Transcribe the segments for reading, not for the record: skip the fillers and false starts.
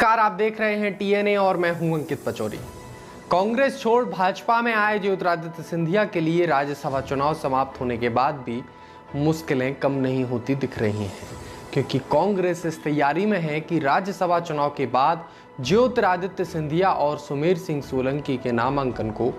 नमस्कार, आप देख रहे हैं टीएनए और मैं हूं अंकित पचौरी। कांग्रेस छोड़ भाजपा में आए ज्योतिरादित्य सिंधिया के लिए राज्यसभा चुनाव समाप्त होने के बाद भी मुश्किलें कम नहीं होती दिख रही हैं, क्योंकि कांग्रेस इस तैयारी में है कि राज्यसभा चुनाव के बाद ज्योतिरादित्य सिंधिया और सुमेर सिंह सोलंकी के नामांकन को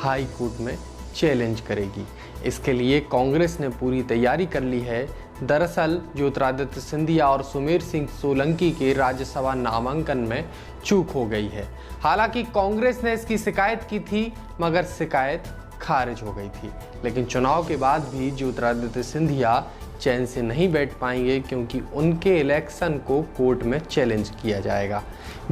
हाई कोर्ट में चैलेंज करेगी। इसके लिए कांग्रेस ने पूरी तैयारी कर ली है। दरअसल ज्योतिरादित्य सिंधिया और सुमेर सिंह सोलंकी के राज्यसभा नामांकन में चूक हो गई है। हालांकि कांग्रेस ने इसकी शिकायत की थी, मगर शिकायत खारिज हो गई थी। लेकिन चुनाव के बाद भी ज्योतिरादित्य सिंधिया चैन से नहीं बैठ पाएंगे, क्योंकि उनके इलेक्शन को कोर्ट में चैलेंज किया जाएगा।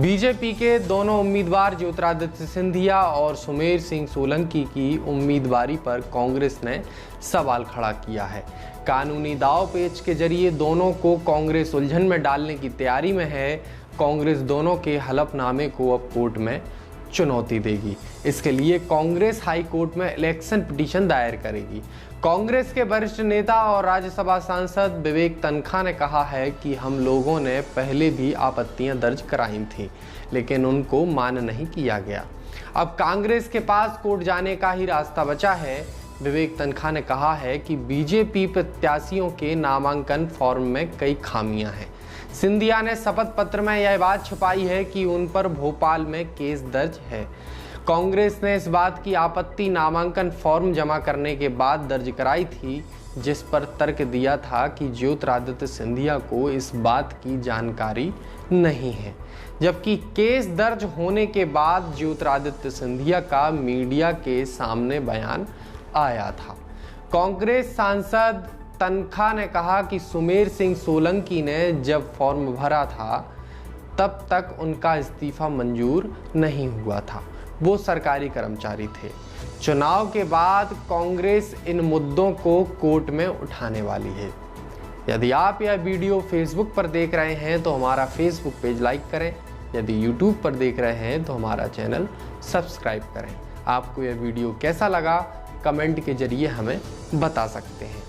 बीजेपी के दोनों उम्मीदवार ज्योतिरादित्य सिंधिया और सुमेर सिंह सोलंकी की उम्मीदवारी पर कांग्रेस ने सवाल खड़ा किया है। कानूनी दाव पेच के जरिए दोनों को कांग्रेस उलझन में डालने की तैयारी में है। कांग्रेस दोनों के हलफनामे को अब कोर्ट में चुनौती देगी। इसके लिए कांग्रेस हाई कोर्ट में इलेक्शन पिटीशन दायर करेगी। कांग्रेस के वरिष्ठ नेता और राज्यसभा सांसद विवेक तनखा ने कहा है कि हम लोगों ने पहले भी आपत्तियां दर्ज कराई थी, लेकिन उनको मान्य नहीं किया गया। अब कांग्रेस के पास कोर्ट जाने का ही रास्ता बचा है। विवेक तनखा ने कहा है कि बीजेपी प्रत्याशियों के नामांकन फॉर्म में कई खामियां हैं। सिंधिया ने शपथ पत्र में यह बात छुपाई है कि उन पर भोपाल में केस दर्ज है। कांग्रेस ने इस बात की आपत्ति नामांकन फॉर्म जमा करने के बाद दर्ज कराई थी, जिस पर तर्क दिया था कि ज्योतिरादित्य सिंधिया को इस बात की जानकारी नहीं है, जबकि केस दर्ज होने के बाद ज्योतिरादित्य सिंधिया का मीडिया के सामने बयान आया था। कांग्रेस सांसद तनखा ने कहा कि सुमेर सिंह सोलंकी ने जब फॉर्म भरा था तब तक उनका इस्तीफा मंजूर नहीं हुआ था, वो सरकारी कर्मचारी थे। चुनाव के बाद कांग्रेस इन मुद्दों को कोर्ट में उठाने वाली है। यदि आप यह वीडियो फेसबुक पर देख रहे हैं तो हमारा फेसबुक पेज लाइक करें। यदि यूट्यूब पर देख रहे हैं तो हमारा चैनल सब्सक्राइब करें। आपको यह वीडियो कैसा लगा कमेंट के जरिए हमें बता सकते हैं।